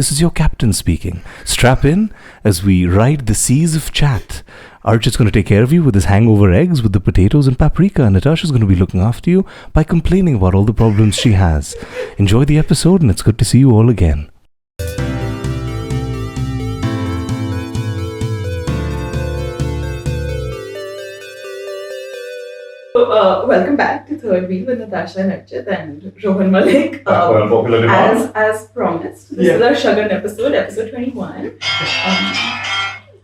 This is your captain speaking. Strap in as we ride the seas of chat. Archit's going to take care of you with his hangover eggs, with the potatoes and paprika. And Natasha's going to be looking after you by complaining about all the problems she has. Enjoy the episode, and it's good to see you all again. Welcome back to Third Wheel with Natasha and Archit and Rohan Malik. As promised, this is our Shagan episode 21.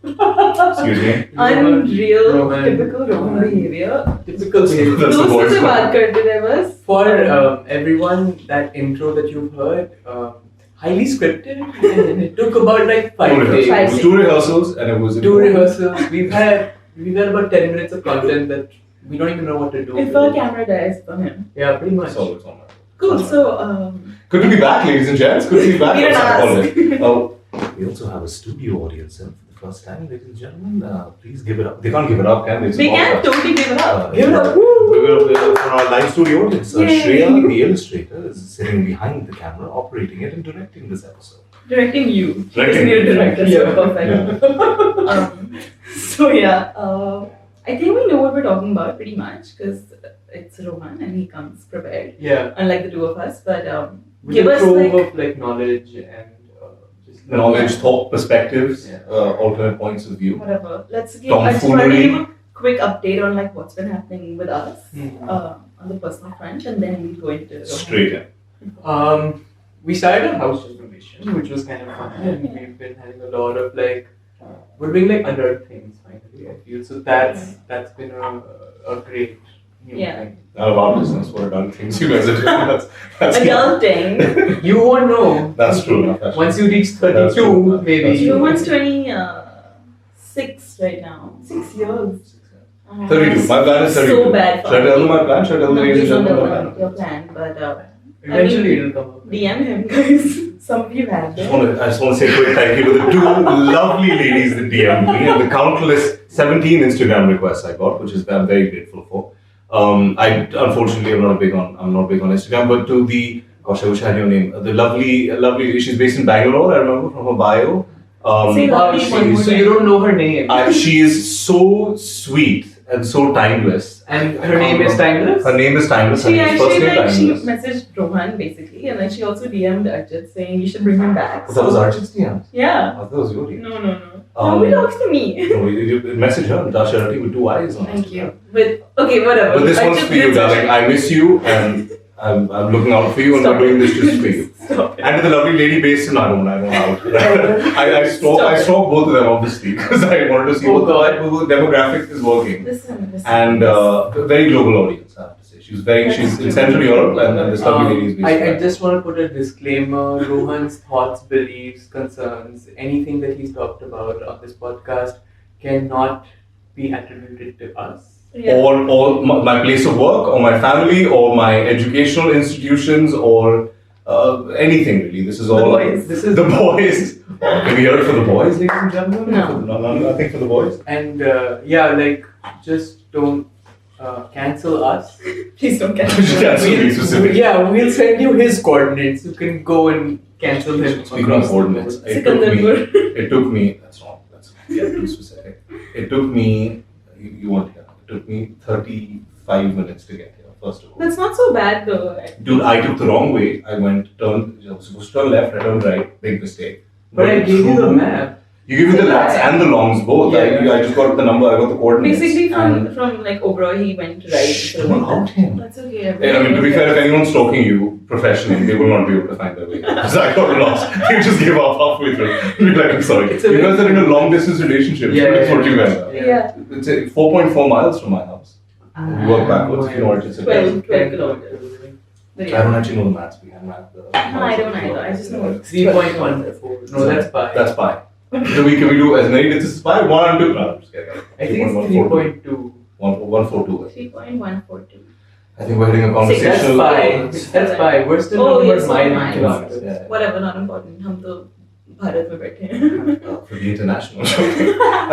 Excuse me. Unreal, Rohan. typical Rohan behavior. Typical behavior. That's the दोस्त voice से call. बात करते थे बस. For everyone, that intro that you've heard, highly scripted, and it took about like 5 days. Five days. Two rehearsals, and it was Two rehearsals. We've had about 10 minutes of content that we don't even know what to do. If our camera dies for him. Yeah, pretty much. It's all right. Cool. So Good to be back, ladies and gents. Good to be back. We didn't ask. Oh, we also have a studio audience for the first time, ladies and gentlemen. Please give it up. They can't give it up, can they? It's they a can podcast. totally give it up. Give it up. Give it up for our live studio audience. Yay. Shreya, the illustrator, is sitting behind the camera, operating it and directing this episode. Directing you. Directing You're you. director, Yeah. so perfect. So I think we know what we're talking about pretty much because it's Rohan and he comes prepared, Yeah. unlike the two of us. But With give a us trove like of like knowledge and just Knowledge, thought, perspectives, Yeah. alternate points of view. whatever. Let's give. I just want to Tomfoolery. give a quick update on like what's been happening with us Mhm. on the personal front, and then we'll go into Rohan. Straight in. We started a house renovation, which was kind of fun, and we've been having a lot of like, we're doing like adult things finally. I feel so that's been a great new Yeah. thing. None of our business what adult things you guys are doing. That's Adulting. You won't know. That's true. Natasha. Once you reach That's 32, true. maybe. That's true. Rohan's 26 right now. 6 years. 32. My plan is 32. So bad. Should I tell you my plan? Should I tell the No, ladies please and don't gentlemen my tell plan? your plan, but Eventually I mean, it'll come up. DM him, guys. Some of you have I it. just want to say a quick thank you to the two lovely ladies that DM'd me and the countless 17 Instagram requests I got, which is I'm very grateful for. I unfortunately I'm not big on Instagram, but to the gosh, I wish I had your name. The lovely. She's based in Bangalore. I remember from her bio. Say lovely she- one more So you don't know her name. she is so sweet and so timeless. And her name is Timeless? Her name is Timeless. Her She name is first actually name she Timeless. messaged Rohan basically, and then she also DM'd Archit saying you should bring him back. Oh, that was Archit's DM. Yeah. Oh, that was your DM. No. Nobody talks to me. No, you message her, Natasha Ratti with 2 eyes on Thank Instagram. you. But okay, whatever. But this one's Archit for you, did darling. such- I miss you, and I'm looking out for you, and Stop I'm doing it. this just for you. Stop it. And to the lovely lady based in Arun, I don't know how. I stalked both of them obviously because I wanted to see what the demographic is working. Listen. And very global audience, I have to say. She's in Central Europe, and this lovely lady is based. I in just want to put a disclaimer. Rohan's thoughts, beliefs, concerns, anything that he's talked about on this podcast cannot be attributed to us. Yeah. or my place of work, or my family, or my educational institutions, or anything really. This is all. boys. This is the boys. Can we hear it for the boys, ladies and gentlemen? No. Nothing for the boys. And just don't cancel us. Please don't get Cancel me specifically. We'll send you his coordinates. You can go and cancel him. Speaking of across the coordinates, board. it took me. That's wrong. That's too specific. It took me. You weren't here. It took me 35 minutes to get here. First of all. That's not so bad though. Dude, I took the wrong way. I was supposed to turn left, I turned right. Big mistake. But I gave you the map. You give me the lats and the longs both. Yeah. I just got the number, I got the coordinates. Basically, And- from like Oberoi, he went right. Don't out him. That's okay. I mean, to be fair, if anyone's stalking you professionally, they will not be able to find their way. Because I got lost. They just gave up halfway through. Be like, I'm sorry. It's a You guys are in a long distance relationship. That's what you guys are. Yeah. It's 4.4 miles from my house. You work backwards if you know what it's 12 kilometers. But I yeah. don't actually know the maths behind math. No, I don't either. I just know it's 3.14. No, that's pi. That's pi. So can we do as many digits as pi? 1, 2. No, I'm just kidding. I think it's 3.2. 142. 3.142. I think we're having a That's conversation. pi. That's pi. We're still Oh, talking yes, about mile and miles. kilometers. Yeah. Whatever, not important. हम तो भारत में बैठे हैं. For the international. I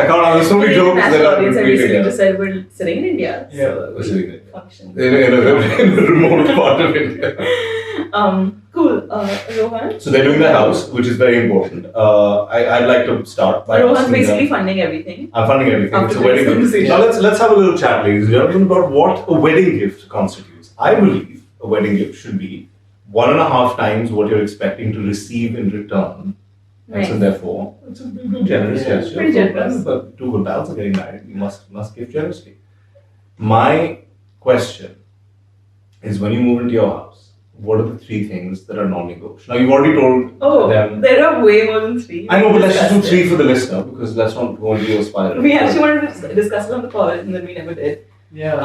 can't have so many jokes that National are audience, I repeating. basically just said we're sitting in India. Yeah, so we're sitting in India. function. In a remote part of India. Cool. Rohan? So they're doing the house, which is very important. I'd like to start by Rohan's asking basically them- funding everything. I'm funding everything. After It's a wedding this gift. conversation. Now let's have a little chat, ladies and gentlemen, about what a wedding gift constitutes. I believe a wedding gift should be 1.5 times what you're expecting to receive in return. Nice. And so therefore, it's a good generous gesture. Pretty generous. But two good pals are getting married. You must give generously. My question is, when you move into your house, what are the 3 things that are non-negotiable? Now you've already told them. There are way more than 3. I know, but let's just do 3 for the listener, because let's not go into a spiral. We actually wanted to discuss it on the call and then we never did. Yeah.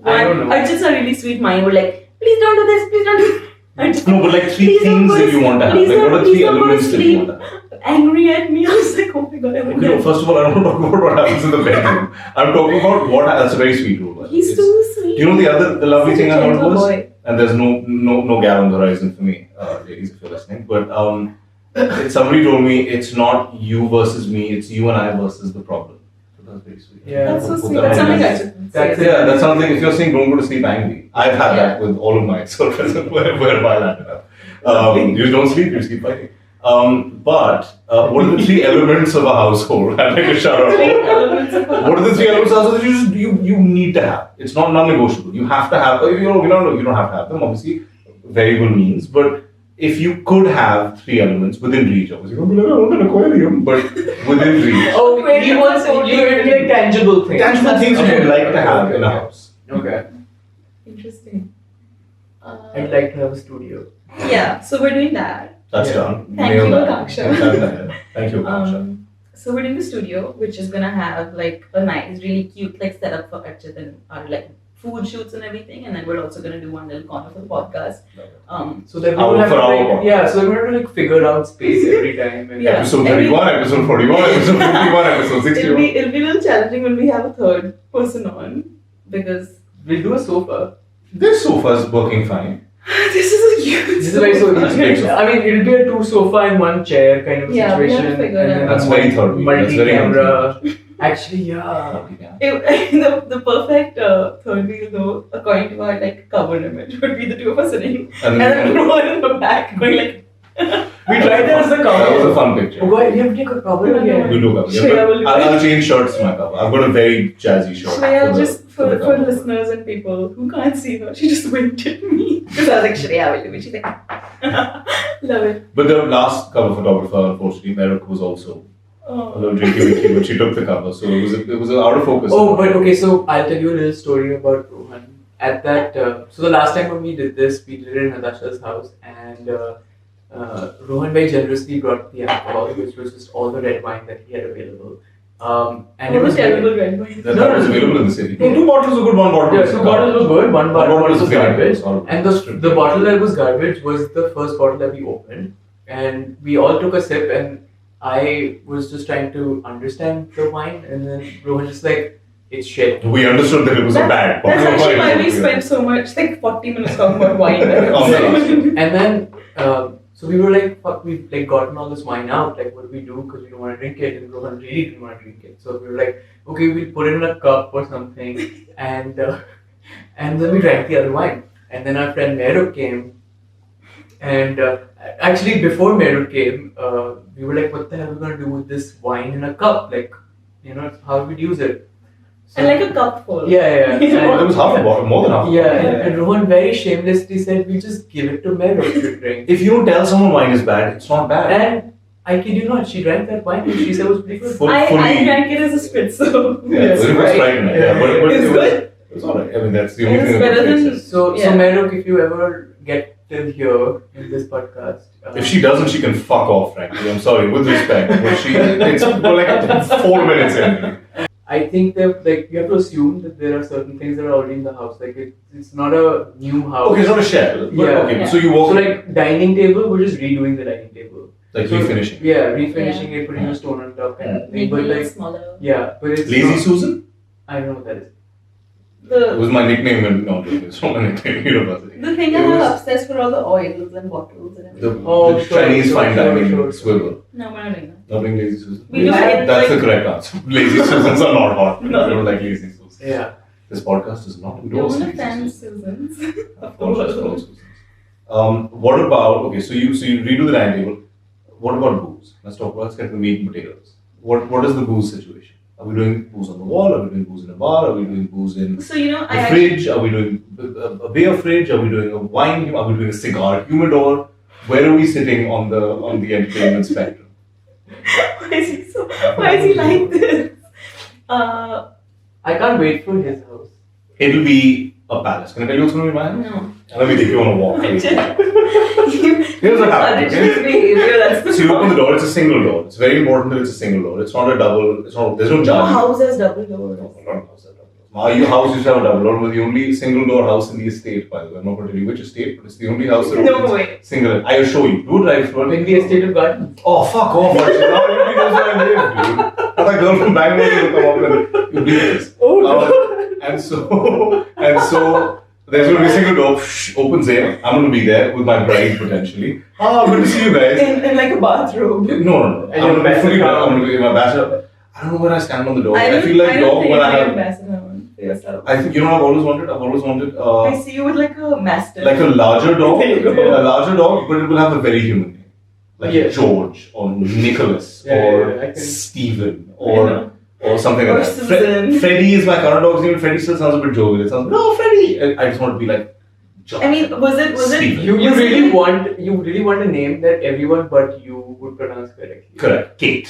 I don't know. Archit's a really sweet mind. We're like, please don't do this, please don't do this. No, but like 3 Please don't things go that to you want to have. sleep. Like, what are Please 3 don't go to elements that you sleep. want to have? Angry at me. I was like, oh my god, I would Okay, no, first of all, I don't want to talk about what happens in the bedroom. I'm talking about what. That's a very sweet rule. by the way. He's It's- too sweet. Do you know the lovely Such a thing I heard gentle was, boy. and there's no gap on the horizon for me, ladies, if you're listening. But somebody told me it's not you versus me, it's you and I versus the problem. So that's very sweet. Yeah. That's so Put sweet. that That's on something your I list. should That's say. Yeah, that's something. If you're saying don't go to sleep angry, I've had that with all of my ex-girlfriends where I landed up. You don't sleep, you sleep fighting. But what are the 3 elements of a household? I'd like to shout out. What are the 3 elements of a household that you need to have? It's not non-negotiable. You have to have. You don't have to have them. Obviously, variable means. But if you could have 3 elements within reach, obviously, you're like, I want an aquarium, but within reach. Oh, you want like tangible things. Tangible things Okay. you'd like to have in a Okay. house. Okay. Interesting. I'd like to have a studio. Yeah, so we're doing that. That's Yeah. done. Thank Nailed you, that. Akansha. Thank you, Akansha. So we're doing the studio, which is gonna have like a nice, really cute like setup for Archit and our like food shoots and everything, and then we're also gonna do one little corner for the podcast. So that we Hour don't have for to hour like, podcast. yeah, so we don't have to like figure out space every time. And Yeah. Episode 31, episode 41, episode 51, episode 61. It'll be a little challenging when we have a third person on because We'll do a sofa. This sofa's working fine. this is a huge. This is a very That's big sofa. I mean, it'll be a 2 sofa and 1 chair kind of Yeah, we have to situation. figure it and then out. That's very third wheel. That's very multi-camera. Actually, yeah. The perfect third wheel though, according to our like cover image, would be the 2 of us sitting And and then Rohan in the back going like. We tried that as the That was cover. a fun picture. Oh god, we have to take a cover No, no, again. We do cover. Shreya Yeah, will do but it. I'll change shirts to my cover. I've got a very jazzy shirt. Shreya, just the for cover. listeners and people who can't see her, she just winked at me. Because I was like, Shreya will do it. She's like, love it. But the last cover photographer, unfortunately, Merrick, was also a Oh. little drinky winky, but she took the cover, so it was out of focus. Oh, but okay, so I'll tell you a little story about Rohan. At that, so the last time when we did this, we did it in Natasha's house, and Rohan very generously brought the alcohol, which was just all the red wine that he had available. And it What was a terrible red wine. that was available in the city. No, 2 bottles were good, 1 bottle Yeah, was so garbage. bottles was good, one bottle was finished. garbage. Horrible. And the bottle that was garbage was the first bottle that we opened. And we all took a sip, and I was just trying to understand the wine, and then Rohan just like, it's shit. We understood that it was a bad bottle. That's of actually wine. why we spent so much, like 40 minutes talking about wine. Oh, no. And then, so we were like, fuck, we've like gotten all this wine out, like what do we do? Because we don't want to drink it, and Rohan really didn't want to drink it. So we were like, okay, we'll put it in a cup or something, and then we drank the other wine. And then our friend Mero came, and actually before Mero came, we were like, what the hell are we going to do with this wine in a cup? Like, how would we use it? So, And like a cup full. yeah. Oh, it was half a bottle, more than half a Yeah, bottle. and Rohan very shamelessly said, we just give it to Mero to drink. If you don't tell someone wine is bad, it's not bad. And I kid you not, she drank that wine and she said it was pretty good. I Fully. drank it as a spritz, Yeah, it was right. right. Yeah, but It's it was, good. it was alright. I mean, that's the only It's thing that better makes than- sense. So Yeah. Merok, if you ever get till here in this podcast, If she doesn't, she can fuck off, frankly. I'm sorry, with respect. But it's like 4 minutes in. I think that like you have to assume that there are certain things that are already in the house. Like it's not a new house. Okay, it's not a shell. But Yeah. okay, Yeah. so you So walk like dining table, we're just redoing the dining table. like So, refinishing. Yeah, refinishing it, putting a stone on top kind of thing. Making But it like smaller. yeah, but it's Lazy not, Susan? I don't know what that is. It The was my nickname in it's not my nickname in university. thing I It have was upstairs for all the oils and bottles and the, everything. Oh, the sure, Chinese sure, fine sure, dining sure. swivel. No, we're not doing that. Not doing Lazy Susan. We do it That's like- the correct answer. Lazy Susans are not hot. No. I don't like Lazy Susans. Yeah. This podcast is not You're endorsed. one of Lazy 10 Susans. Susans. Of course, it's called Susans. What about, okay, so you redo the dining table. What about booze? Let's get to the meat and potatoes. What is the booze situation? Are we doing booze on the wall? Are we doing booze in a bar? Are we doing booze in the fridge? Are we doing a beer fridge? Are we doing a wine? Are we doing a cigar humidor? Where are we sitting on the entertainment spectrum? Why is he like this? I can't wait for his house. It'll be a palace. Can I tell you what's going to be my house? No. Let me take you on a walk. Here's what happens. So you open the door, it's a single door. It's very important that it's a single door. It's not a double, there's no Your judge. house has double doors. No, not a house has double doors. My house used to have a double door. It was the only single door house in the estate, by the way. I'm not going to tell you which estate, but it's the only house that opens way. single. I will show you. Do drive through it. In the estate of gardens. Oh, fuck off. Archit. Now everybody knows where I live, dude. That girl from Bangalore will come up and you'll be this. And so there's going to be a single door, opens there. I'm going to be there with my bride potentially. Good to see you guys. In like a bathrobe. No. I'm going to be fully dressed. I'm going to be in my bachelor. I don't know when I stand on the door. I feel like dog when I have. I think, you know what I've always wanted? I see you with like a mastiff. Like a larger dog. A larger dog, but it will have a very human name. Like George or Nicholas or Stephen or something like that. Freddy is my current dog's name. Freddy still sounds a bit jovial. It sounds, no, Freddy. I just want to be like George. I mean, was it? You really want a name that everyone but you would pronounce correctly. Correct. Kate.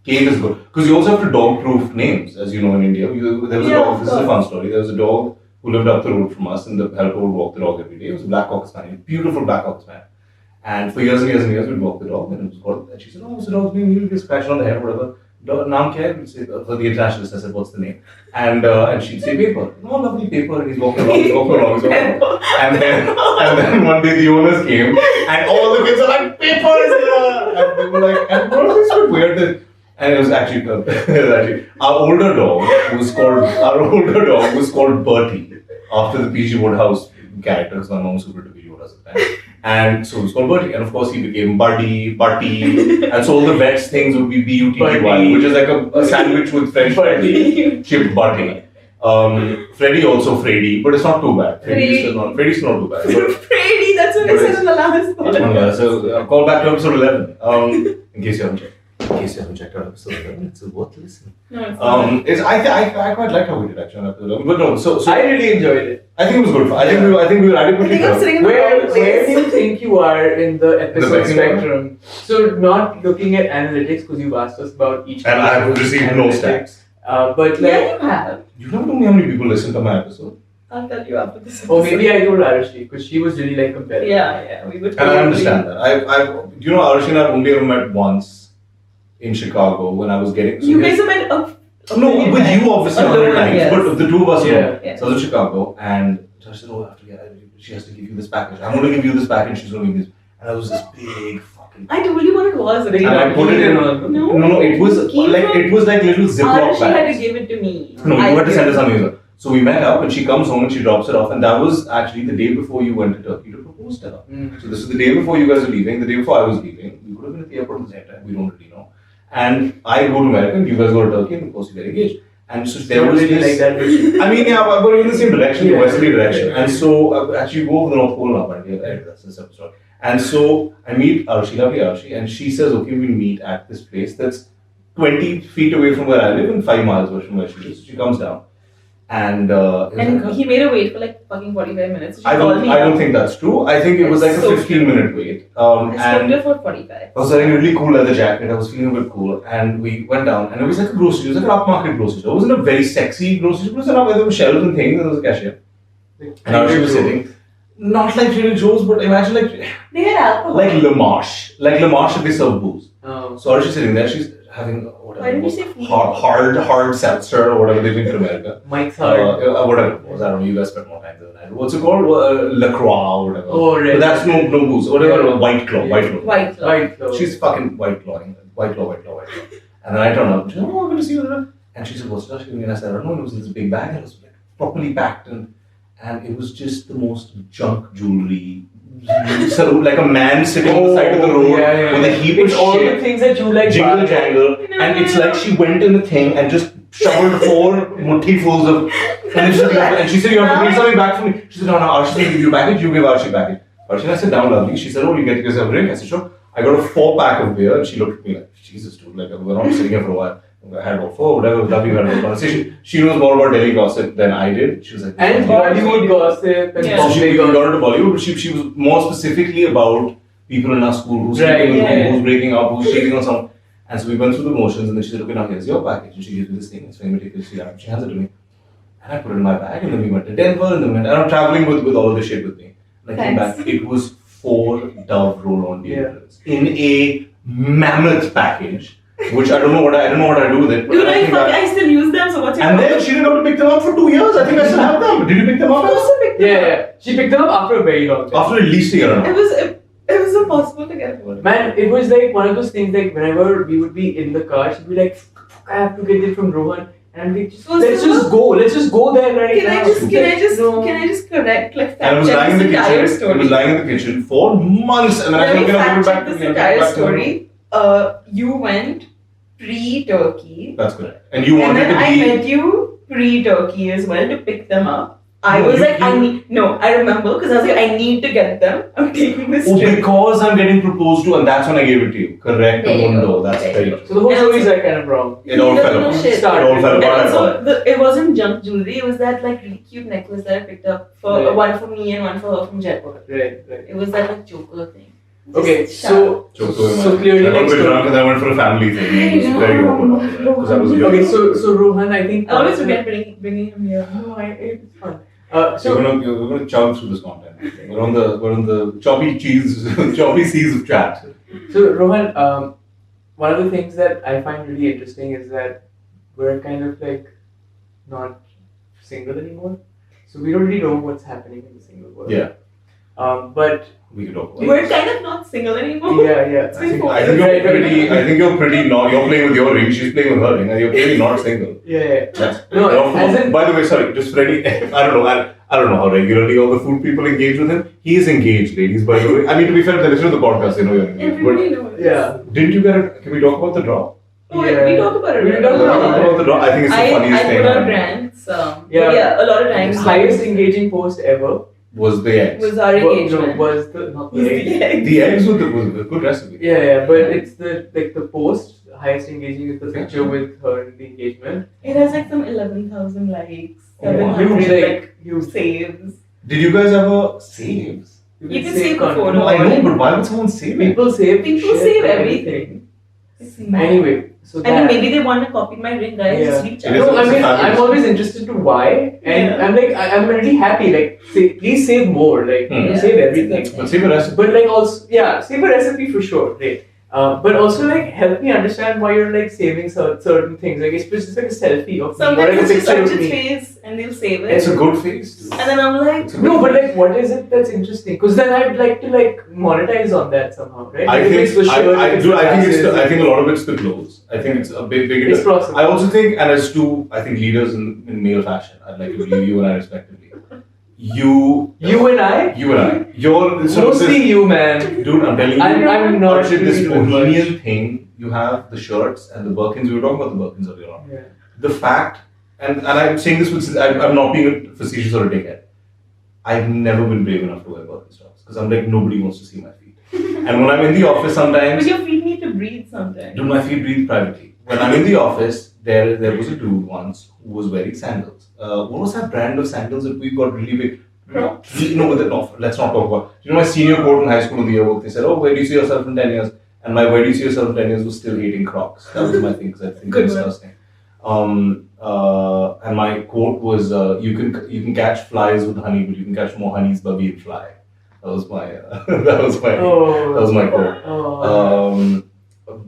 Kate is good. Because you also have to dog-proof names, as you know in India. There was a dog, this is a fun story. There was a dog who lived up the road from us and the helper would walk the dog every day. It was a black Cocker Spaniel, beautiful black Cocker Spaniel. And for years and years and years, we'd walk the dog and it was called, and she said, what's the dog's name? He'll get scratched on the head or whatever. Naam kya hai? We'd say, for the internationalist, I said, what's the name? And she'd say, Paper. Oh, lovely Paper. And he's walking along. And then one day the owners came and all the kids are like, Paper is here! And they were like, and what is this so weird? And it was actually our older dog was called Bertie after the PG Woodhouse character, because my mom was super into PG Woodhouse at the time. And so it was called Bertie. And of course he became Buddy, and so all the vets things would be B-U-T-T-Y, which is like a sandwich with French fries, chipped Buddy. Freddy also Freddy, but it's not too bad. Freddy's still not too bad. Freddy, that's what I said in the last one. So call back to episode 11, in case you haven't checked out episode 11, it's worth listening. No, it's I quite like how we did actually on episode 11, but no, so I really enjoyed it. I think it was good. I think we were adequately covered. Where do you think you are in the episode spectrum? So not looking at analytics because you've asked us about each. And I have received no stats. But you have. You don't know how many people listen to my episode. I'll tell you after this. Or maybe I told Archit because she was really like comparing. Yeah, we would. And I understand that. Archit and I've only ever met once in Chicago when I was getting. You guys have met No, with you obviously 100 times, yes. but the two of us know. Yes. So I was in Chicago and Natasha said, she has to give you this package. I'm going to give you this package, she's going to give me this. And it was this big fucking. I told you what it was. And I put it in. No, it was like little Ziploc bags. She had to give it to me. No, you had to send us something. So we met up and she comes home and she drops it off. And that was actually the day before you went to Turkey to propose to her. So this is the day before you guys are leaving, the day before I was leaving. We could have been at the airport at the same time. We don't really know. And I go to America and you guys go to Turkey and of course you get engaged. And so there was really this, like that. I mean, yeah, but we're in the same direction, the westerly direction. And so actually go over the North Pole now, but that's this episode. And so I meet Archit, and she says, okay, we'll meet at this place that's 20 feet away from where I live and 5 miles away from where she lives. So she comes down. And he made her wait for like fucking 45 minutes. So I don't think that's true. I think it was like a 15-minute wait. I stayed there for 45. I was wearing a really cool leather jacket. I was feeling a bit cool. And we went down. And it was like a grocery store. It was like an upmarket grocery store. It wasn't a very sexy grocery store. It was where there were shelves and things. And there was a cashier. And now she was sitting. Not like Trader Joe's, but imagine like... They had alcohol. Like Le Marche. Like Le Marche if they serve booze. So she's sitting there. She's having... Why did you say hard seltzer or whatever they drink in America. Mike's hard. Whatever it was. I don't know. You guys spent more time than I do. What's it called? La Croix or whatever. Oh, right. But that's no booze. Whatever. White Claw. White Claw. She's fucking White Clawing. White Claw. And then I turned up and she said, oh, I'm going to see you. And she said, what's that? And I said, I don't know. It was in this big bag and it was like properly packed and it was just the most junk jewelry. So like a man sitting on the side of the road with a heap of all shit. The things that you like. Jingle jangle. And it's like she went in the thing and just shoveled 4 muttifuls of. And she said, you have to bring something back for me. She said, no, Archit will give you a package, you give Archit baggage. Archit, I said, down, lovely. She said, oh, you get yourself a drink? I said, sure. I got a 4-pack of beer, and she looked at me like, Jesus, dude, like, we're not sitting here for a while. I had about 4, whatever, lovely, we had a conversation. She knows more about Delhi gossip than I did. She was like, and Bollywood gossip and so she got into Bollywood, but she was more specifically about people in our school who's sleeping with whom, who's breaking up, who's cheating on someone. And so we went through the motions, and then she said, okay, now here's your package. And she gave me this thing, it's very meticulous. She hands it to me. And I put it in my bag, and then we went to Denver, and I'm traveling with all of this shit with me. And I came back, it was 4 Dove roll-on deodorants in a mammoth package, which I don't know what I do with it. Dude, I still use them, so what's your And then she didn't have to pick them up for 2 years. I think I still have them. Did you pick them up? Of course I picked them up. Yeah. She picked them up after a very long time. After at least a year and a half. It was impossible to get hold of. Man, it was like one of those things, like whenever we would be in the car, she'd be like, I have to get it from Rohan. And we just, let's just go there right now. Can I just correct, like, and it was lying in the kitchen. story. It was lying in the kitchen for months, and then I was going to back this entire story. You went pre-Turkey. That's correct. And you wanted and then to be. I met you pre-Turkey as well to pick them up. I remember because I was like, I need to get them. I'm taking this trip. Because I'm getting proposed to, and that's when I gave it to you. Correct, Mundo. That's very true. So the whole story is like kind of wrong. It all fell apart. It all fell apart. It wasn't junk jewelry. It was that like really cute necklace that I picked up for one for me and one for her from Jaipur. Right. It was that like choker thing. Okay, so clearly I got a bit drunk and I went for a family thing. It was very open. Okay, so Rohan, I think I always forget bringing him here. No, it's fun. So we're gonna chug through this content. We're on the choppy seas of chat. So Rohan, one of the things that I find really interesting is that we're kind of like not single anymore. So we don't really know what's happening in the single world. Yeah. But we can talk about it. We're kind of not single anymore. Yeah. I think you're pretty not. You're playing with your ring. She's playing with her ring, and you're pretty not single. Yeah. By the way, sorry, just for any, I don't know how regularly all the food people engage with him. He is engaged, ladies. By the way, I mean to be fair, they listen to the podcast. They know you're engaged. Everybody knows. Yeah. Didn't you get it? Can we talk about the draw? Oh, yeah. We talk about it. We talk about the draw. I think it's the funniest thing. I put on rants. Yeah, a lot of times. Highest engaging post ever. Was the eggs. Was our engagement. Was not the eggs. The eggs was a good recipe. Yeah, but it's the post highest engaging is the picture with her in the engagement. It has like some 11,000 likes, Oh, wow. 700 saves. Did you guys ever save? You can save the photo. No, I know, but why would someone save it? People save everything. Anyway, so I mean, maybe they want to copy my ring, guys. Just reach out. No, I mean, I'm always interested to why, and I'm like, I'm really happy. Like, please save more. Like, save everything. But save a recipe. But like, also, save a recipe for sure. Right. But also like help me understand why you're like saving certain things. Like it's just like a selfie of me or like a picture of me. Face and they'll save it. It's a good face. And then I'm like, no, but like, what is it that's interesting? Because then I'd like to like monetize on that somehow, right? I think think it's the shirt. I think a lot of it's the clothes. I think it's a big. It's possible. I also think, and as two, I think leaders in male fashion, I'd like to believe you and I respectively. You and I. You're mostly you, man. Dude, I'm telling you. I'm not. Archit, this bohemian thing you have, the shirts and the Birkins. We were talking about the Birkins earlier on. Yeah. The fact, and I'm saying this with, I'm not being facetious or a dickhead. I've never been brave enough to wear Birkenstocks because I'm like, nobody wants to see my feet. And when I'm in the office sometimes. But your feet need to breathe sometimes. Do my feet breathe privately? When I'm in the office, there was a dude once who was wearing sandals. What was that brand of sandals that we got really big? No, let's not talk about. You know, my senior quote in high school in the yearbook, they said, "Oh, where do you see yourself in 10 years?" And my "Where do you see yourself in 10 years?" was still hating Crocs. That was my thing because I think it's disgusting. And my quote was, "You can catch flies with honey, but you can catch more honeys by being fly." That was my quote.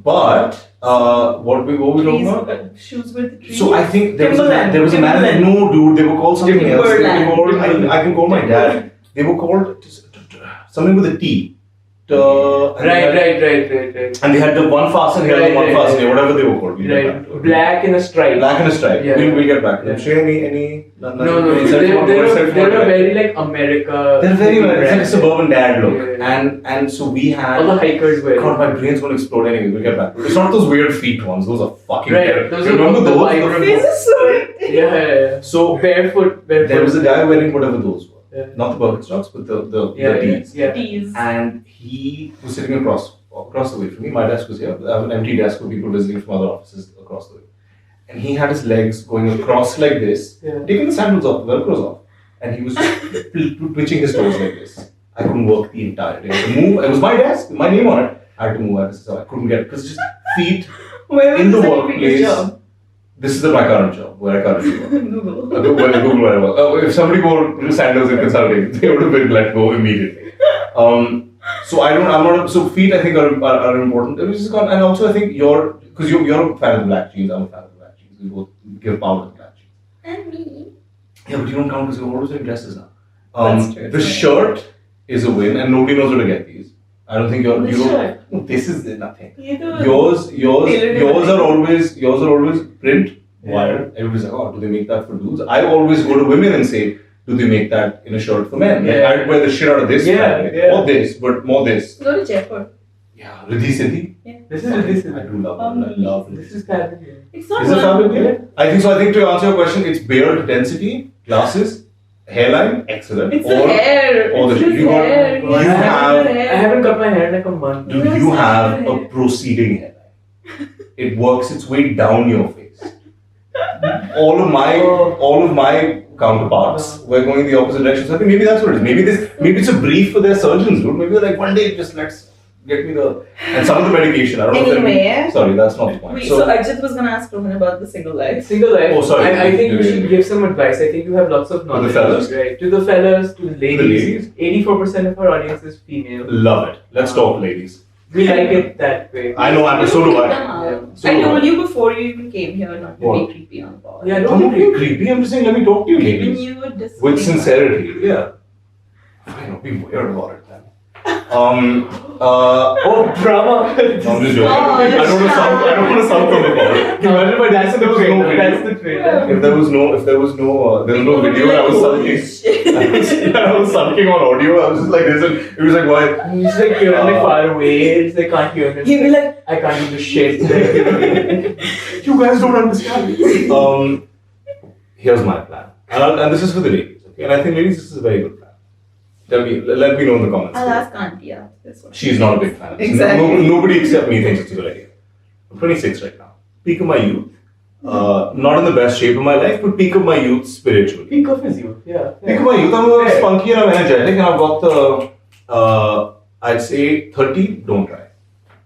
But what we talking about? Shoes with the trees. So I think there was a man. No, dude, they were called something else. They were called, I can call my dad. They were called something with a T. Right. And they had the one fasten here and one fasten here, whatever they were called. Right. Black and a stripe. Yeah. We'll get back. Yeah. Share any? No. They're very like America. They're very it's like a suburban dad look. Yeah. And so we had. All the hikers wear. God, my brain's gonna explode anyway. We'll get back. It's not those weird feet ones. Those are fucking right. Those remember those? This is so. Yeah. So barefoot. There was a guy wearing whatever those were. not the Birkenstocks, but the tees. Tees. And he was sitting across the way from me. My desk was here. I have an empty desk for people visiting from other offices across the way. And he had his legs going across like this, taking the sandals off, the Velcros off, and he was just twitching his toes like this. I couldn't work the entire day. I had to move. It was my desk, my name on it. I had to move. I couldn't get it because just feet in the workplace. This is my current job, where I currently work. Google. Google where I work. If somebody wore sandals in consulting, they would have been let go immediately. So feet I think are important. And also I think because you're a fan of the black jeans, I'm a fan of the black jeans. We both give power to the black jeans. And me. Yeah, but you don't count because you're always wearing dresses now. That's true. The shirt is a win, and nobody knows where to get these. I don't think you don't. No, this is nothing. Yours are always print wire. Everybody's like, oh, do they make that for dudes? I always go to women and say, do they make that in a shirt for men? Like, I'd wear the shit out of this. Or this, but more this. Go to Jaipur. Yeah, Riddhi Siddhi. Yeah. This is Riddhi Siddhi. I do love it. I love it. This is fabric. It's not Is it fabric? I think so. I think to answer your question, it's beard density, glasses, hairline, excellent. It's the hair. Or it's the the hair. I haven't cut my hair in like a month. Dude, you have a proceeding hairline. It works its way down your face. All of my counterparts were going in the opposite direction. So I think maybe that's what it is. Maybe it's a brief for their surgeons, dude. Maybe they're like, one day just let's get me and some of the medication. I don't know. Sorry, that's not the point. Wait, so Archit was gonna ask Rohan about the single life. Single life. Oh, sorry. I think you should give some advice. I think you have lots of knowledge. To the fellas? Right. To the fellas, to the ladies. 84% of our audience is female. Love it. Let's talk, ladies. We like it that way. I know, so do I. Yeah. So I told you before you even came here not to be creepy on the pod. Yeah, I'm not being creepy. I'm just saying, let me talk to you, Giving ladies. you a disclaimer. With sincerity. Yeah. Fine, don't be weird about it, man. Drama. I'm just joking. I don't want to sound from the pod. Imagine if I That's did the there was no trailer. video. That's the trailer. If there was no video, I was sulking. I was sulking on audio. I was just like this, and it was like, why? He's like, you're like far away. It's like, can't hear him. He'd be like, I can't do the shit. You guys don't understand. Here's my plan, and this is for the ladies. Okay, and I think ladies, this is a very good plan. Let me know in the comments. I'll ask Auntie after this one. She's not a big fan. Exactly. Nobody except me thinks it's a good idea. I'm 26 right now. Peak of my youth. Not in the best shape of my life, but peak of my youth spiritually. Peak of his youth, yeah. Peak of my youth, I'm spunky and I'm energetic, and I've got the, I'd say 30, don't try.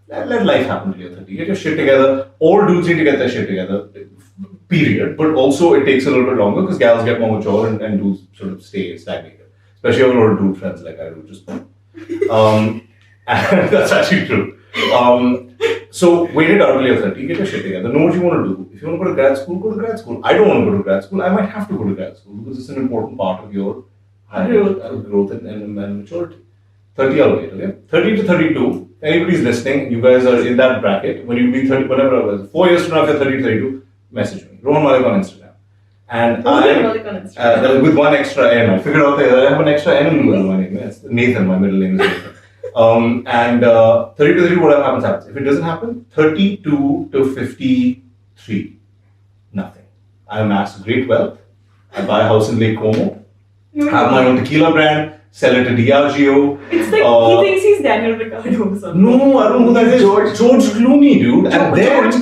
Let life happen till you're 30. Get your shit together. All dudes need to get their shit together, period. But also, it takes a little bit longer because gals get more mature and dudes sort of stay stagnated. Especially when old dude friends like I do, just and that's actually true. So wait it out till you're 30, get your shit together, know what you want to do. If you want to go to grad school, go to grad school. I don't want to go to grad school. I might have to go to grad school because it's an important part of your growth and maturity. 30 I'll wait, okay? 30 to 32, anybody's listening, you guys are in that bracket. When you be 30, whatever I was, 4 years from now, if you're 30 to 32, message me. Rohan Malik on Instagram. And with one extra N. I figured out that I have an extra N in my name. It's Nathan, my middle name is Nathan. 30 to 32, whatever happens. If it doesn't happen, 32 to 53, nothing. I amass great wealth. I buy a house in Lake Como. Have my own tequila brand. Sell it to Diageo. It's like he thinks he's Daniel Ricciardo or something. No, I don't know who that is. George Clooney, dude. And then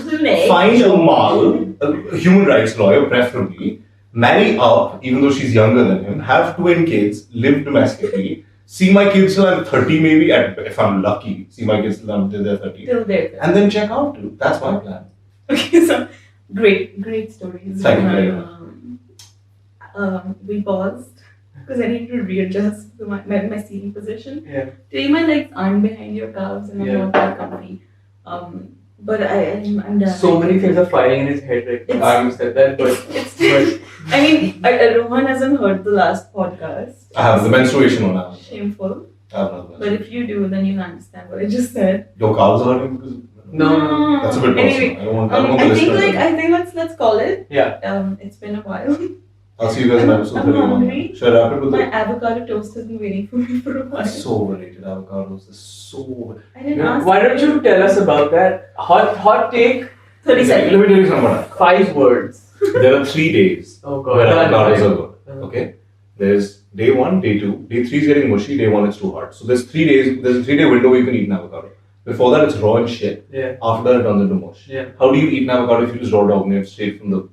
find a model, a human rights lawyer, preferably, marry up, even though she's younger than him, have twin kids, live domestically, see my kids till I'm 30 maybe, if I'm lucky, see my kids till they're 30. Till there. And then check out, dude. That's my plan. Okay, so great stories. Thank you very much. We paused because I need to readjust to my seating position. Yeah. Today my legs aren't behind your calves and I'm not that comfy. But I'm done. So many things are firing in his head right now. You said that, but I mean, Rohan hasn't heard the last podcast. I have the menstruation one now. Shameful. I have another. But if you do, then you'll understand what I just said. Your calves are hurting because no. That's a bit personal. Anyway, I don't want I think let's call it. Yeah. It's been a while. I'll see you guys in episode I'm 31. hungry. Should I wrap it with My it? avocado toast has been waiting for me for a while. So overrated avocados. They're so. I didn't ask. Why don't you tell us about that? Hot take. 30 Let seconds. me tell you something about 5 words. There are 3 days Oh god. where avocados are good. Okay? There's Day 1, day 2, day 3 is getting mushy, day 1 it's too hard. So there's 3 days, there's a 3-day window where you can eat an avocado. Before that it's raw and shit. Yeah. After that it turns into mush. Yeah. How do you eat an avocado if you use raw dogging it straight from the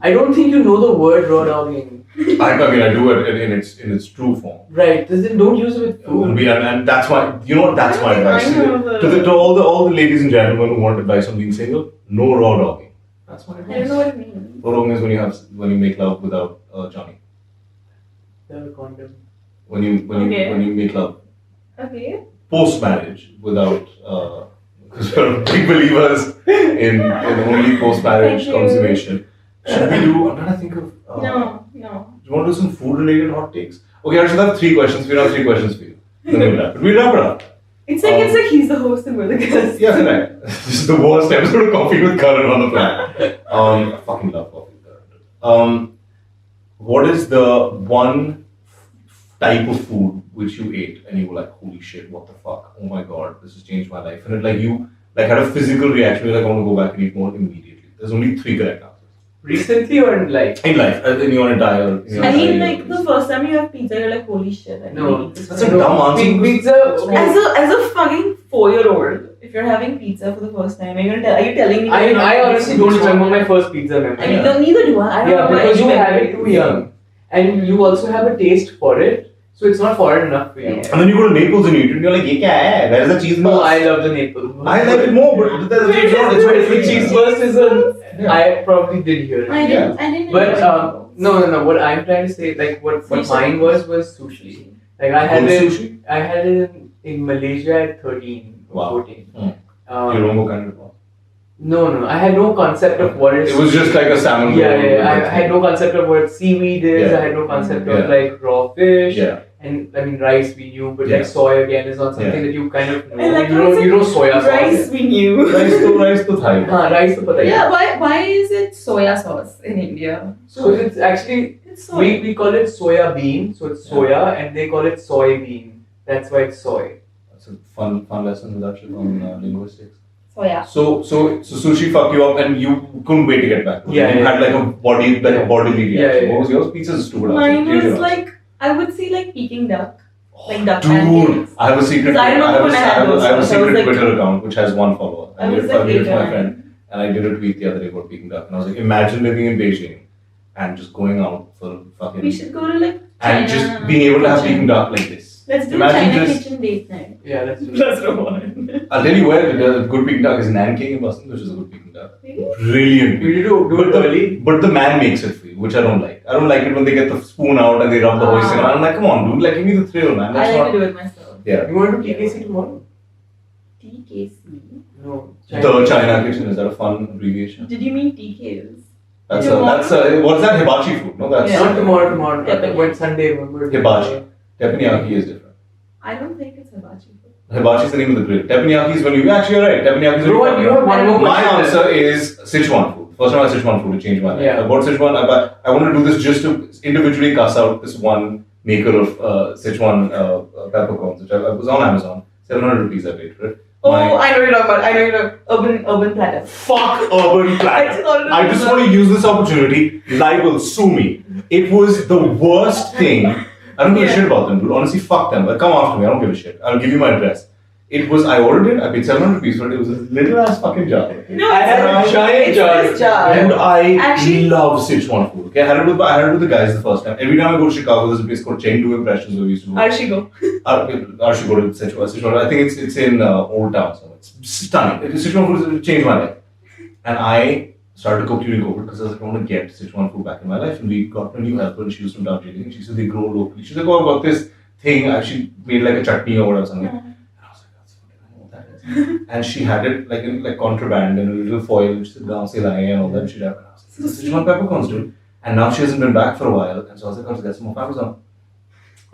I don't think you know the word raw dogging. I mean I do it in its true form. Right. Then don't use it with food. And that's why that's my advice to all the ladies and gentlemen who want advice on being single. No raw dogging. That's my advice. I don't know what it means. Raw dogging is when you make love without Johnny. Have a condom. When you make love. Okay. Post marriage without because we're big believers in only post marriage consummation. Should we do? I'm trying to think of. No. Do you want to do some food related hot takes? Okay, I should have 3 questions. We have 3 questions for you. Then we'll wrap it. We'll wrap it up. It's like he's the host and we're the guests. Yeah, correct. This is the worst episode of Coffee with Karan on the planet. I fucking love Coffee with Karan. What is the one type of food which you ate and you were like, holy shit, what the fuck? Oh my god, this has changed my life. And it you had a physical reaction, you're like, I want to go back and eat more immediately. There's only 3 correct answers. Recently or in life? In life, in your entire. The first time you have pizza, you're like, holy shit. No, that's a dumb answer. Pizza. As a fucking 4-year-old, if you're having pizza for the first time, are you telling me? I honestly don't remember my first pizza memory. I mean, neither do I. Yeah, because you have it too young, and you also have a taste for it. So it's not foreign enough for you. Yeah. And then you go to Naples and eat it and you're like, ye kya hai? Where is the cheese burst? No, I love the Naples. I like it more, but the cheese burst is I probably did hear it. I didn't. But no. What I'm trying to say, like what mine was sushi. Like I had it in Malaysia at 13 or 14. You don't know kind of. No. I had no concept of what it was just like a salmon roll. Yeah. I had no concept of what seaweed is. I had no concept of like raw fish. Yeah. And I mean rice we knew, but like soy again is not something that you kind of know. Like you know soya sauce. Rice we knew. Rice to Thai. Rice to Thai. Yeah. Why is it soya sauce in India? So it's actually we call it soya bean, so it's soya, and they call it soy bean. That's why it's soy. That's a fun lesson with Archit on linguistics. Soya. So sushi fucked you up and you couldn't wait to get back. You had like a bodily reaction. What was yours? Pizza's stupid. Mine was like, I would say like Peking duck. Like duck Dude, pancakes. I have a secret. I have a secret Twitter account which has 1 follower. I did it for my friend, and I did a tweet the other day about Peking duck, and I was like, imagine living in Beijing and just going out for fucking. We should go to like China and just being able to have Peking duck like this. Let's do Imagine China just, kitchen date night. Yeah, let's do Plus Rohan. I'll tell you where the good Peking duck is Nanking in Boston, which is a good Peking duck. Really? Brilliant. We do it early. But the man makes it for you, which I don't like. I don't like it when they get the spoon out and they rub the hoisin. I'm like, come on, dude, like give me the thrill, man. I like to do it myself. Yeah. You want to do TKC tomorrow? TKC? No. The China kitchen, is that a fun abbreviation? Did you mean TKs? That's what's that? Hibachi food? No, that's not tomorrow. When Sunday, remember? Hibachi. Teppanyaki is different. I don't think it's hibachi food. Hibachi is the name of the grill. Teppanyaki is when you actually you're right. Teppanyaki is when you have one more My answer is Sichuan food. First time I had Sichuan food to change my life. Yeah. I bought Sichuan. I want to do this just to individually cuss out this one maker of Sichuan peppercorns, which I was on Amazon. 700 rupees I paid for it. I know you're talking about. Urban Platter. Fuck Urban Platter. I just want to use this opportunity. Libel, sue me. It was the worst thing. I don't give a shit about them, dude. Honestly, fuck them. Like, come after me. I don't give a shit. I'll give you my address. I ordered it. I paid 700 rupees for it. It was a little ass fucking jar. No, I had a giant jar. And I love Sichuan food. Okay, I had it with the guys the first time. Every time I go to Chicago, there's a place called Chengdu Impressions where we used to go. Arshigo. Arshigo to Sichuan. I think it's in Old Town. So it's stunning. Sichuan food changed my life. And I started to cook during COVID because I was like, I want to get Sichuan food back in my life. And we got a new helper and she was from Darjeeling. And she said they grow locally. She's like, oh, I've got this thing. She made like a chutney or whatever. Something. And I was like, that's fucking, I don't know what that is. And she had it like in like contraband in a little foil. And she said, gaon se laye and all that shit. And I was like, this is Sichuan peppercorns, dude. And now she hasn't been back for a while. And so I was like, I'll get some off Amazon.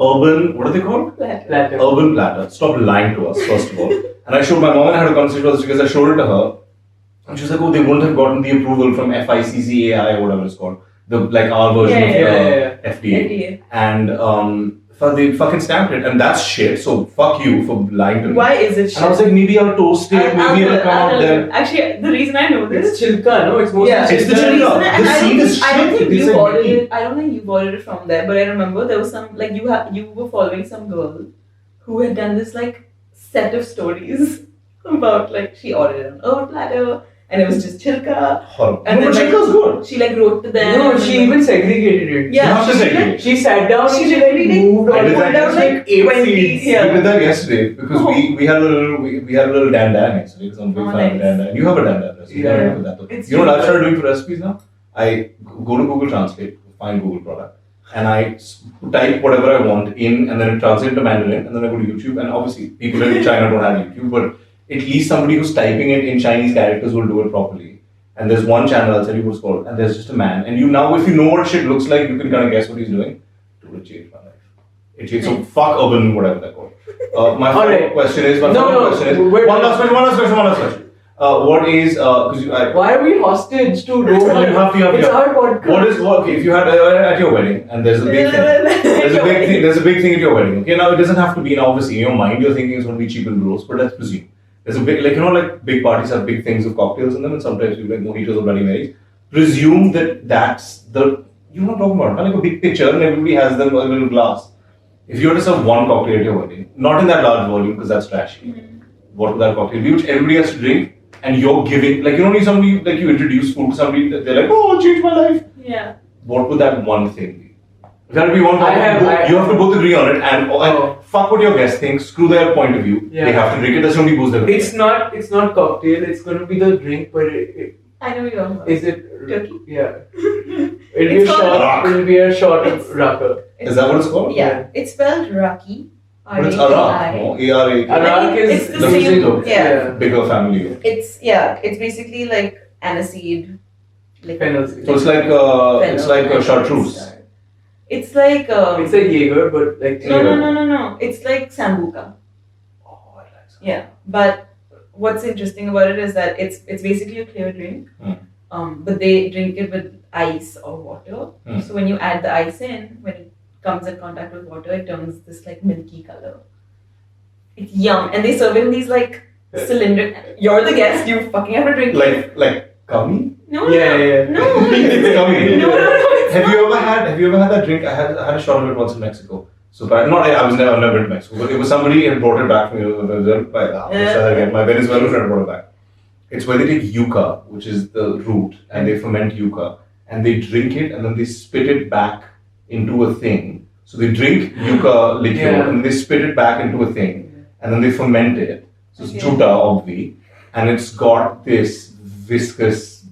Urban, what are they called? Platter. Urban Platter. Stop lying to us, first of all. And I showed my mom and I had a conversation about this because I showed it to her. And she was like, oh, they wouldn't have gotten the approval from FICCAI or whatever it's called. Our version of FDA. And They fucking stamped it, and that's shit. So fuck you for lying to me. Why is it shit? And I was like, maybe I'll toast it, maybe it'll come out then. Actually, the reason I know It's this. chilka, no? It's mostly Yeah, It's the reason, chilka. and The seed is I don't shit. think They you said ordered maybe. it. I don't think you ordered it from there, but I remember there was some like you were following some girl who had done this like set of stories about like she ordered an herb platter and it was just chilka. Horrible. And No, but then, like, chilka's good. She like wrote to them. No, and she then, even segregated it. Yeah, Not she just did segregated. it. She sat down and She she literally like moved I on. did that pulled out like yesterday. 20. We Yeah. did that yesterday because we had a little dan yesterday because I'm a big Oh, fan of nice. dan. You have a dan recipe. Yeah. I don't know that though. It's You know what I've really started doing for recipes now? I go to Google Translate, find Google product, and I type whatever I want in, and then it translates to Mandarin, and then I go to YouTube, and obviously people in China don't have YouTube, but at least somebody who's typing it in Chinese characters will do it properly. And there's one channel, I'll tell you what it's called, and there's just a man, and you now, if you know what shit looks like, you can kind of guess what he's doing. Dude, it changed my life. It changed, so fuck urban, whatever they're called. My follow-up question is, one last question. What is, Why are we hostage to Rohan? You have to. It's our podcast. Okay, if you had at your wedding, and there's a big thing, there's a big thing at your wedding, okay, now it doesn't have to be, now obviously in your mind you're thinking it's going to be cheap and gross, but let's presume. There's a big, like, you know, like big parties have big things of cocktails in them, and sometimes you like mojitos or Bloody Marys. Presume that that's the, you know what I'm talking about, like a big picture, and everybody has them a little glass. If you were to serve one cocktail at your wedding, not in that large volume because that's trashy, what would that cocktail be, which everybody has to drink, and you're giving, like, you know, somebody, like, you introduce food to somebody, they're like, oh, it changed my life. Yeah. What would that one thing be? If that would be one thing, you have to both agree on it, and fuck what your guest thinks, screw their point of view. Yeah. They have to drink it, there's only booze there. It's not cocktail, it's going to be the drink, but I know you don't know. is it Turkey? Yeah. It'll be a shot of raka. Is that what it's called? Yeah. It's spelled Raki. But it's Arak, no? A-R-A-K. Arak is It's the same. Yeah. Bigger family. It's basically like aniseed. Like Fennel. So it's like a chartreuse. It's like It's like Jaeger, but like no. It's like sambuca. Oh, I like that. Yeah, but what's interesting about it is that it's basically a clear drink. But they drink it with ice or water. So when you add the ice in, when it comes in contact with water, it turns this like milky color. It's yum, and they serve it in these like cylinder. You're the guest. You fucking have to drink it. Like gummy? No. Yeah. No. It's gummy. No. Have you ever had that drink? I had a shot of it once in Mexico. So bad. I've never been to Mexico, but it was somebody had brought it back to me. My Venezuelan friend brought it back. It's where they take yucca, which is the root, and they ferment yucca, and they drink it, and then they spit it back into a thing. So they drink yucca liqueur, and they spit it back into a thing, and then they ferment it. So it's chuta, obvi, and it's got this viscous,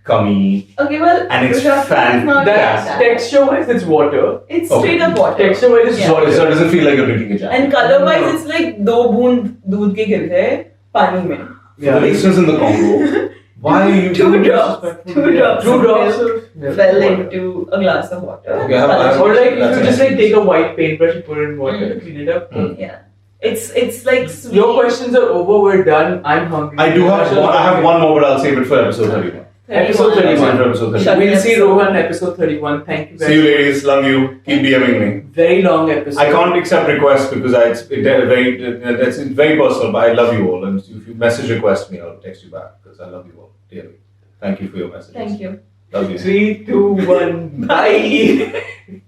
gummy, Okay, well, and it's Raka is fantastic. not That's texture-wise, it's water. It's straight up water. Texture-wise, it's Yeah. water. So it doesn't feel like you're drinking a jam. And color-wise, it's like दो बूंद दूध के गिरते हैं पानी में. For the listeners in the Congo, why are you Two being drops. disrespectful? 2 drops. Two of drops milk of fell into a glass of water. Okay, I have- Or like if That's you an just like essence. take a white paintbrush and put it in water, clean it up. Yeah. It's like sweet. Your questions are over. We're done. I'm hungry. I have one more, but I'll save it for episode 31. Episode 31. I'll save it for episode 31. We'll see Rohan episode 31. Thank you guys. See you ladies, love you, keep DMing me. Very long episode. I can't accept requests because it's very personal, but I love you all. And if you message request me, I'll text you back because I love you all dearly. Thank you for your messages. Thank you. Love you. 3, 2, 1. Bye.